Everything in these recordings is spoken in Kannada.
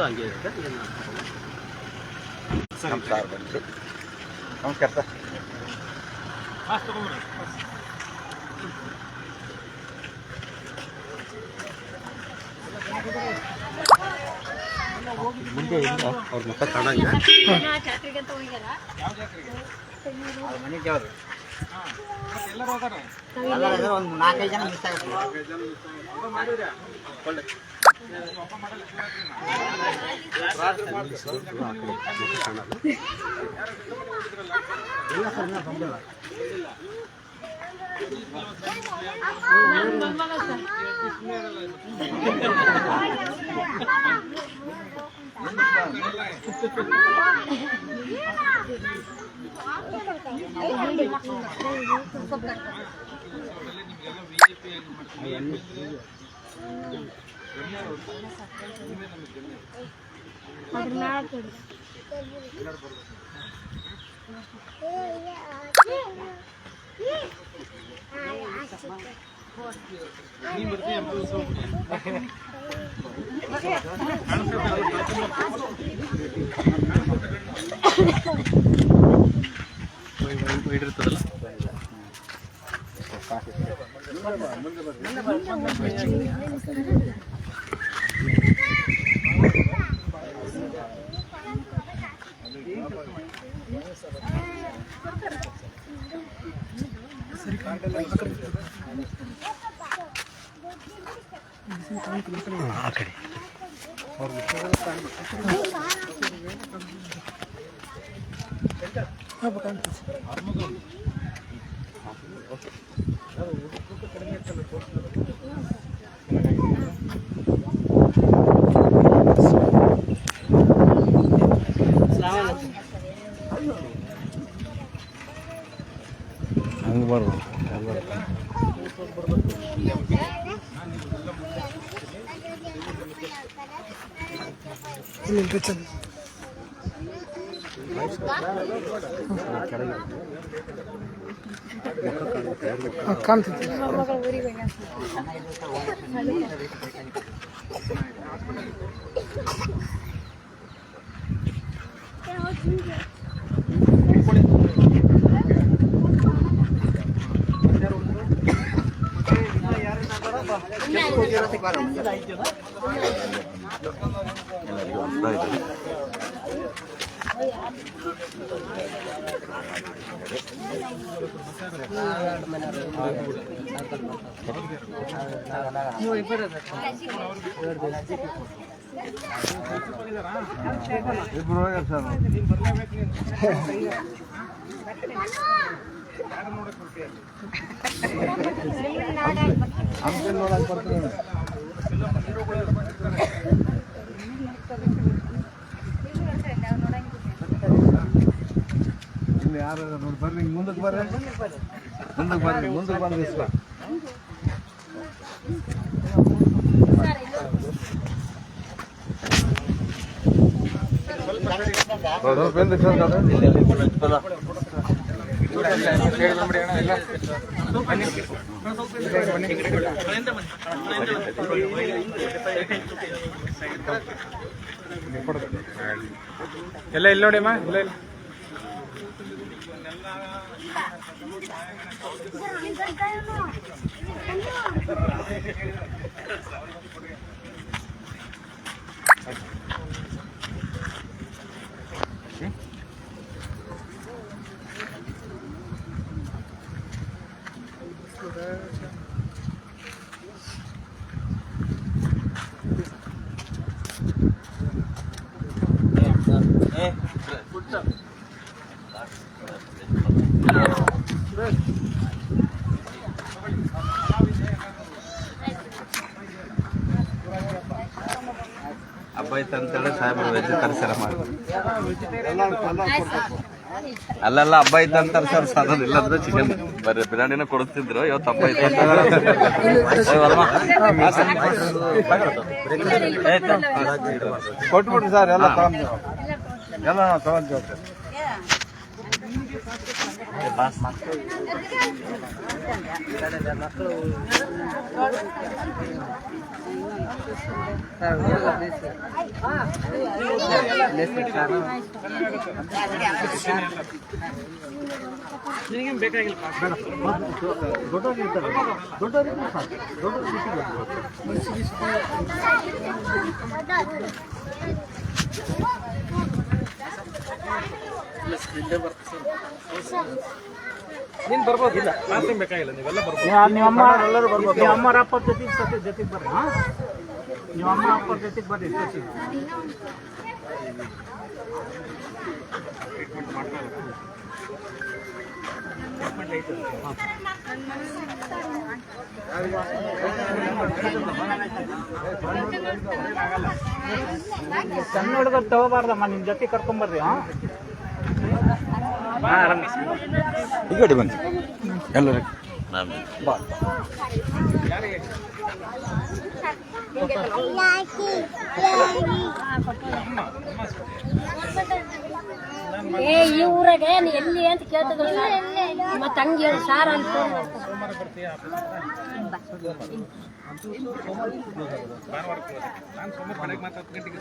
ಹಂಗೆ ಇರುತ್ತೆ. ನಮಸ್ಕಾರ ಬನ್ನಿ. ನಮಸ್ಕಾರ ಸರ್. ಮುಂದೆ ಇಲ್ಲ ಅವ್ರ ಮುಖ ಕಾಣಂಗಿಲ್ಲ. ಒಂದು 4-5 ಜನ ಮಿಸ್ ಆಗುತ್ತೆ. ಇಡಿರ್ತದಲ್ಲ ಆ ಕಡೆ ಹಂಗೆ ಬರ್ಬೋದು. ಕಾಣ್ತೈತಿ. ಯಾರು ನೋಡಿ ಬರ್ರಿ, ಮುಂದಕ್ಕೆ ಬರ್ರಿ, ಮುಂದಕ್ಕೆ ಬರ್ರಿ, ಮುಂದಕ್ಕೆ ಬಂದ್ರಿ ಸರ್. ಎಲ್ಲ ಇಲ್ಲಿ ನೋಡಿ ಅಮ್ಮ, ಇಲ್ಲ ಇಲ್ಲ ಹಬ್ಬ ಐತೆ ಅಂತೇಳಿ ಸಾಹೇಬ್ರು ವೆಜ್ ತರಿಸ್ಯಾರ ಮಾಡಿ. ಅಲ್ಲೆಲ್ಲ ಹಬ್ಬ ಐತೆ ಅಂತಾರೆ ಸರ್, ಸಾಧನ ಇಲ್ಲ ಅಂದ್ರೆ ಚಿಕನ್ ಬರೀ ಬಿರಿಯಾನಿನ ಕೊಡ್ತಿದ್ರು. ಇವತ್ತು ಹಬ್ಬ ಐತೆ ಕೊಟ್ಬಿಡ್ರಿ ಸರ್, ಎಲ್ಲ ತಗೊಂಡು ಎಲ್ಲ ನಾವು ತಗೊಂಡು ನಿನಗೇನು ಬೇಕಾಗಿಲ್ಲ ನೀನು ಬರ್ಬೋದಿಲ್ಲ ಮಾತೇನು ಬೇಕಾಗಿಲ್ಲ ನೀವೆಲ್ಲ ಬರ್ಬೋದು ನಿಮ್ಮ ಅಮ್ಮರ ಅಪ್ಪ ಜೊತೆಗೆ ಬರ್ರಿ ನಿಮ್ಮ ಅಮ್ಮ ಅಪ್ಪ ಜೊತೆಗೆ ಬರ್ರಿ ಸಣ್ಣ ಹುಡುಗರು ತಗೋಬಾರ್ದಮ್ಮ ನಿಮ್ಮ ಜೊತೆ ಕರ್ಕೊಂಬರ್ರಿ ಈ ಕಡೆ ಬನ್ನಿ ಎಲ್ಲರಿಗೂ ಬಾ ಏ ಈ ಊರಾಗ ಎಲ್ಲಿ ಅಂತ ಕೇಳ್ತಿದ್ರು ಮತ್ತೆ ಹಂಗೆ ಹೇಳಿ ಸಾರ್ ಅಲ್ಲಿ ಫೋನ್ ನಾನು ಸೋಮವಾರ ಮನೆಗೆ ಮಾತು 10 ಗಂಟೆಗೆ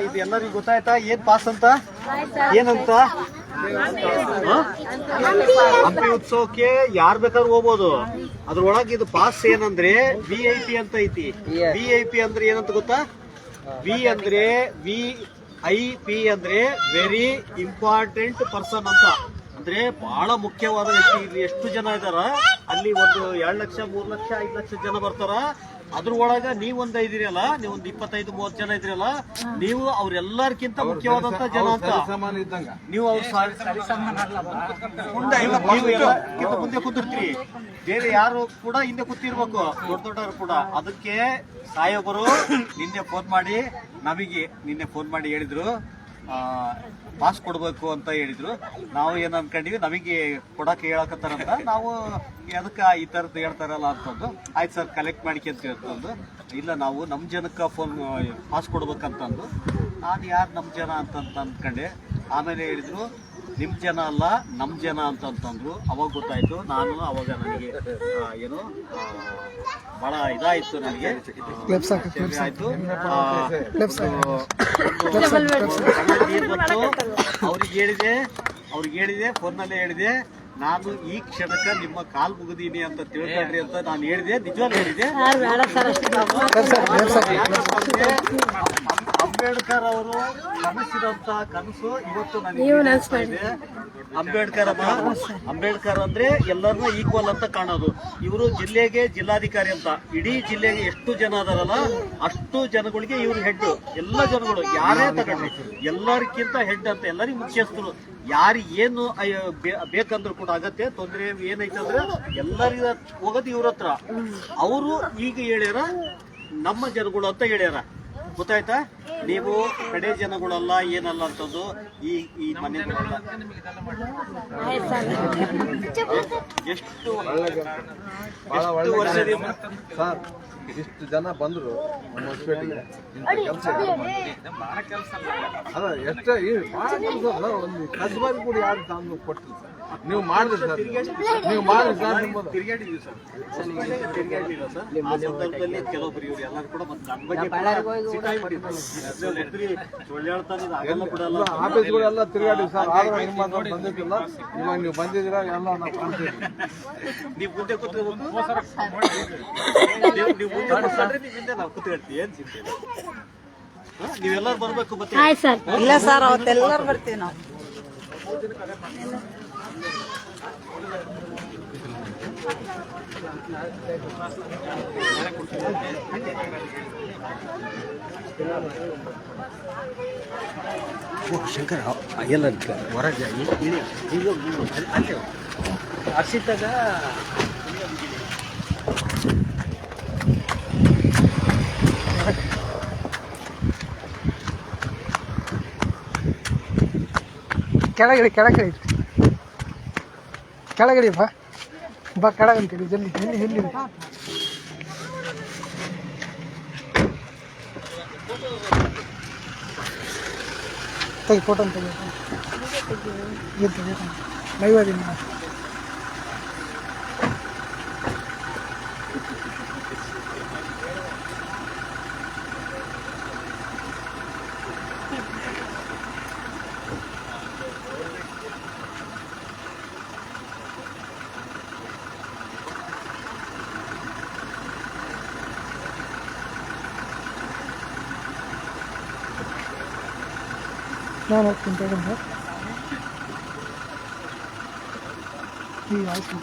ಇದು ಎಲ್ಲರಿಗೂ ಗೊತ್ತಾಯ್ತಾ ಏನ್ ಪಾಸ್ ಅಂತ ಏನಂತ ಹಂಪಿ ಉತ್ಸವಕ್ಕೆ ಯಾರ್ ಬೇಕಾದ್ರೂ ಹೋಗ್ಬೋದು. ಅದ್ರೊಳಗೆ ಇದು ಪಾಸ್ ಏನಂದ್ರೆ VIP ಅಂತ ಐತಿ. VIP ಅಂದ್ರೆ ಏನಂತ ಗೊತ್ತಾ? ವಿ ಅಂದ್ರೆ VIP ಅಂದ್ರೆ ವೆರಿ ಇಂಪಾರ್ಟೆಂಟ್ ಪರ್ಸನ್ ಅಂತ. ಅಂದ್ರೆ ಬಹಳ ಮುಖ್ಯವಾದ ವ್ಯಕ್ತಿ. ಇಲ್ಲಿ ಎಷ್ಟು ಜನ ಇದಾರ ಅಲ್ಲಿ ಒಂದು 2 ಲಕ್ಷ 3 ಲಕ್ಷ 5 ಲಕ್ಷ ಜನ ಬರ್ತಾರ. ಅದ್ರೊಳಗ ನೀವೊಂದು ಇದಿರಲ್ಲ, ನೀವೊಂದು 25-30 ಜನ ಇದ್ರಲ್ಲ, ನೀವು ಅವ್ರೆಲ್ಲರ್ಕಿಂತ ಮುಖ್ಯವಾದಂತ ಜನ ಅಂತ. ನೀವು ಮುಂದೆ ಕೂತಿರ್ತೀರಿ, ಬೇರೆ ಯಾರು ಕೂಡ ಹಿಂದೆ ಕೂತಿರ್ಬೇಕು, ದೊಡ್ಡವರು ಕೂಡ. ಅದಕ್ಕೆ ಸಾಹೇಬರು ನಿನ್ನೆ ಫೋನ್ ಮಾಡಿ ಹೇಳಿದ್ರು ಪಾಸ್ ಕೊಡ್ಬೇಕು ಅಂತ ಹೇಳಿದ್ರು. ನಾವು ಏನ್ ಅನ್ಕೊಂಡಿವಿ, ನಮಗೆ ಕೊಡಕ್ಕೆ ಹೇಳಕತ್ತಾರಂತ. ನಾವು ಅದಕ್ಕೆ ಈ ತರದ್ ಹೇಳ್ತಾರಲ್ಲ ಅಂತಂದು, ಆಯ್ತು ಸರ್ ಕಲೆಕ್ಟ್ ಮಾಡಿಕೆ ಅಂತ ಹೇಳ್ತಂದು, ಇಲ್ಲ ನಾವು ನಮ್ ಜನಕ್ಕೆ ಪಾಸ್ ಕೊಡ್ಬೇಕಂತಂದು. ನಾನು ಯಾರು ನಮ್ ಜನ ಅಂತ ಅಂದ್ಕೊಂಡೆ. ಆಮೇಲೆ ಹೇಳಿದ್ರು ನಿಮ್ ಜನ ಅಲ್ಲ ನಮ್ ಜನ ಅಂತಂತಂದ್ರು. ಅವಾಗ ಗೊತ್ತಾಯ್ತು. ನಾನು ಅವಾಗ ನನಗೆ ಏನು ಬಹಳ ಇದಾಯ್ತು, ನನಗೆ ಆಯ್ತು. ಅವ್ರಿಗೆ ಹೇಳಿದೆ ಫೋನ್ನಲ್ಲೇ ಹೇಳಿದೆ, ನಾನು ಈ ಕ್ಷಣಕ್ಕೆ ನಿಮ್ಮ ಕಾಲ್ ಮುಗಿದೀನಿ ಅಂತ ತಿಳ್ಕೊಂಡ್ರಿ ಅಂತ ನಾನು ಹೇಳಿದೆ. ನಿಜವಾಗ್ಲೂ ಹೇಳಿದೆ. ಅಂಬೇಡ್ಕರ್ ಅವರು ಕನಸಿದಂತ ಕನಸು ಇವತ್ತು ನನಗೆ ಅಂಬೇಡ್ಕರ್ ಅಂದ್ರೆ ಎಲ್ಲರನ್ನೂ ಈಕ್ವಲ್ ಅಂತ ಕಾಣೋದು. ಇವರು ಜಿಲ್ಲೆಗೆ ಜಿಲ್ಲಾಧಿಕಾರಿ ಅಂತ. ಇಡೀ ಜಿಲ್ಲೆಗೆ ಎಷ್ಟು ಜನ ಅದಾರಲ್ಲ ಅಷ್ಟು ಜನಗಳಿಗೆ ಇವ್ರು ಹೆಡ್. ಎಲ್ಲ ಜನಗಳು ಯಾರೇ ತಗೊಂಡ್ರಿ ಎಲ್ಲರಿಗಿಂತ ಹೆಡ್ ಅಂತ, ಎಲ್ಲರಿಗೂ ಮುಖ್ಯಸ್ಥರು. ಯಾರಿಗೆ ಏನು ಬೇಕಂದ್ರೂ ಕೂಡ ಆಗತ್ತೆ, ತೊಂದರೆ ಏನೈತೆ ಅಂದ್ರೆ ಎಲ್ಲರಿಗ ಹೋಗೋದು ಇವ್ರ ಹತ್ರ. ಅವರು ಈಗ ಹೇಳ್ಯಾರ ನಮ್ಮ ಜನಗಳು ಅಂತ ಹೇಳ್ಯಾರ. ಗೊತ್ತಾಯ್ತಾ? ನೀವು ಕಡೆ ಜನಗಳಲ್ಲ ಏನಲ್ಲ ಅಂತಂದು ಈ ಮನೆ ಎಷ್ಟು ವರ್ಷದಿಂದ ಸರ್ ಇಷ್ಟು ಜನ ಬಂದ್ರು ನಮ್ಮ ಹೊಸಪೇಟೆಗೆ ಕೆಲಸ ಅಲ್ಲ ಎಷ್ಟೇ ಒಂದು ಕಸಬಾರಿ ಕೂಡ ಯಾರು ತಂದು ಕೊಟ್ಟಿಲ್ಲ ಸರ್. ನೀವು ಮಾಡಿದ್ರಿ ಸರ್, ನೀವು ಮಾಡಿದ್ರಿ ಸರ್. ನಿಮ್ಮದು ತಿರುಗಾಡಿದ್ವಿ ಸರ್, ತಿರುಗಾಡಿಲ್ಲ ಸರ್. ಆ ಸಂದರ್ಭದಲ್ಲಿ ಕೆಲವೊಬ್ರು ಇವ್ರು ಎಲ್ಲರೂ ಕೂಡ ಮತ್ತೆ ನನ್ನ ಬಗ್ಗೆ ಆಗಲ್ಲ ಬಿಡಲ್ಲ. ಆಫೀಸ್ಗಳೆಲ್ಲ ತಿರುಗಾಡಿವಿ ಸರ್. ಆದ್ರೆ ನಿಮ್ಮ ಬಂದಿದ್ದಿಲ್ಲ. ಇವಾಗ ನೀವು ಬಂದಿದ್ದೀರಾ ಎಲ್ಲ ನಾವು ಕಾಣ್ತೀವಿ. ನೀವು ಮುಂದೆ ಕೂತ್ಕೊಂಡು ನೀವು ಮುಂದೆ ನಿಮ್ಮಿಂದ ನಾವು ಕೂತ್ಕೊಳ್ತೀವಿ. ಏನ್ ಚಿಂತೆ ಇಲ್ಲ. ನೀವೆಲ್ಲರೂ ಬರ್ಬೇಕು. ಮತ್ತೆ ಇಲ್ಲ ಸರ್, ಅವತ್ತೆಲ್ಲರೂ ಬರ್ತೀವಿ ನಾವು. ಶಂಕರ ಎಲ್ಲ ಹೊರಗೆ ಅಲ್ಲಿ ಹಸಿದಾಗ ಕೆಳಗಡೆ ಕೆಳಗಡೆ ಬಾ ಬಾ ಕೆಳಗಂತೀವಿ ಜಲ್ದಿ ಎಲ್ಲಿ ಎಲ್ಲಿ ತೆಗಿ ಫೋಟೋ ತೆಗಿ ಲೈವ್ ಅದೀನಿ ನಾನು ಹೋಗ್ತೀನಿ ತಗೊಂಡು ಈ ಆಯ್ತು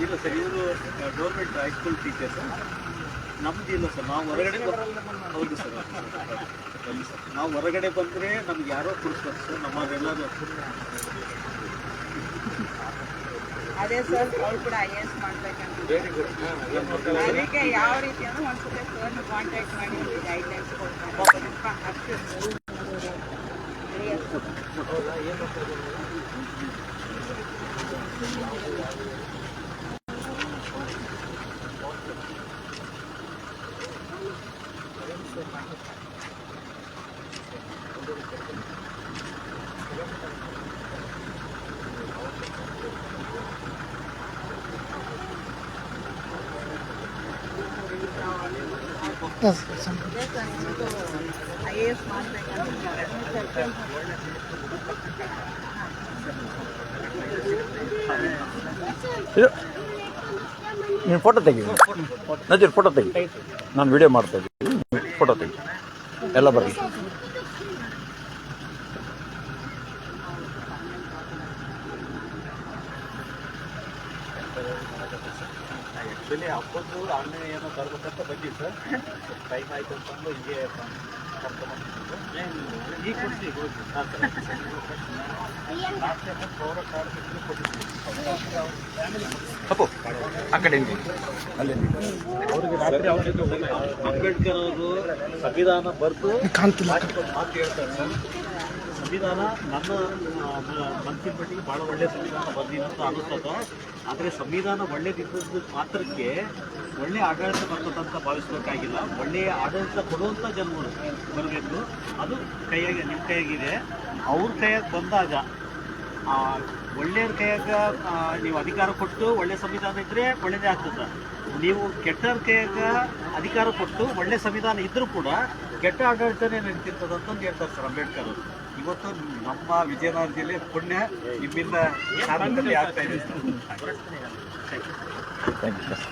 ಇಲ್ಲ ಸರ್, ಇವರು ಗೌರ್ಮೆಂಟ್ ಹೈಸ್ಕೂಲ್ ಟೀಚರ್ಸ್. ನಮ್ದು ಇಲ್ಲ ಸರ್, ನಾವು ಹೊರಗಡೆ ಹೌದು ಸರ್, ಬನ್ನಿ ಸರ್. ನಾವು ಹೊರಗಡೆ ಬಂದರೆ ನಮ್ಗೆ ಯಾರೋ ಕೊಡಿಸ್ಬೇಕು ಸರ್, ನಮ್ಮದೆಲ್ಲರೂ ಅದೇ ಸರ್ ಅವ್ರು ಕೂಡ IAS ಮಾಡ್ಬೇಕಂತ ಅದಕ್ಕೆ ಯಾವ ರೀತಿ ಅಂದ್ರೆ ಒಂದ್ಸತಿ ಸರ್ನ ಕಾಂಟ್ಯಾಕ್ಟ್ ಮಾಡಿ ಗೈಡ್ಲೈನ್ಸ್ ಕೊಡ್ತಾರೆ. IAS ಮಾಡ್ಬೇಕಂತ ನೀನು ಫೋಟೋ ತೆಗಿ ನಜೀರ್, ಫೋಟೋ ತೆಗಿ. ನಾನು ವಿಡಿಯೋ ಮಾಡ್ತಾ ಇದ್ದೀನಿ, ಫೋಟೋ ತೆಗಿ. ಎಲ್ಲ ಬರಲಿ. ಆ್ಯಕ್ಚುಲಿ ಹಬ್ಬದ್ದು ಆನ್ಲೈನ್ ಏನೋ ತರಬೇಕಂತ ಬಂದಿವಿ ಸರ್, ಟೈಮ್ ಆಯ್ತು ಅಂತಂದು ಹೀಗೆ ಈಗ ಕೊಡ್ತೀವಿ ಹೋಗಿ ಆ ಕಡೆ ಅಲ್ಲೇ ಅಂಬೇಡ್ಕರ್ ಅವರು ಸಂವಿಧಾನ ಬರೆದು ಕಾಣ್ತಿಲ್ಲ ಮಾತು ಹೇಳ್ತಾರೆ ಸರ್. ಸಂವಿಧಾನ ನನ್ನ ಮನಸ್ಸಿನ ಮಟ್ಟಿಗೆ ಭಾಳ ಒಳ್ಳೆಯ ಸಂವಿಧಾನ ಬಂದಿದೆ ಅಂತ ಅನಿಸ್ತದೆ. ಆದರೆ ಸಂವಿಧಾನ ಒಳ್ಳೇದಿದ್ದದ್ದು ಮಾತ್ರಕ್ಕೆ ಒಳ್ಳೆಯ ಆಡಳಿತ ಬರ್ತದಂತ ಭಾವಿಸ್ಬೇಕಾಗಿಲ್ಲ. ಒಳ್ಳೆಯ ಆಡಳಿತ ಕೊಡುವಂಥ ಜನಗಳು ಬರಬೇಕು. ಅದು ಕೈಯಾಗಿ ನಿಮ್ಮ ಕೈಯಾಗಿದೆ. ಅವ್ರ ಕೈಯಾಗಿ ಬಂದಾಗ ಒಳ್ಳೆಯವ್ರ ಕೈಯಾಗ ನೀವು ಅಧಿಕಾರ ಕೊಟ್ಟು ಒಳ್ಳೆಯ ಸಂವಿಧಾನ ಇದ್ದರೆ ಒಳ್ಳೆಯದೇ ಆಗ್ತದೆ. ನೀವು ಕೆಟ್ಟವ್ರ ಕೈಯಾಗ ಅಧಿಕಾರ ಕೊಟ್ಟು ಒಳ್ಳೆಯ ಸಂವಿಧಾನ ಇದ್ದರೂ ಕೂಡ ಕೆಟ್ಟ ಆಡಳಿತನೇ ನಡೀತಿರ್ತದೆ ಅಂತಂದು ಹೇಳ್ತಾರೆ ಸರ್ ಅಂಬೇಡ್ಕರ್ ಅವರು. ಇವತ್ತು ನಮ್ಮ ವಿಜಯನಗರ ಜಿಲ್ಲೆ ಪುಣ್ಯ ನಿಮ್ಮಿಂದ ಸಾಧನೆ ಆಗ್ತಾ ಇದೆ. Thank you sir.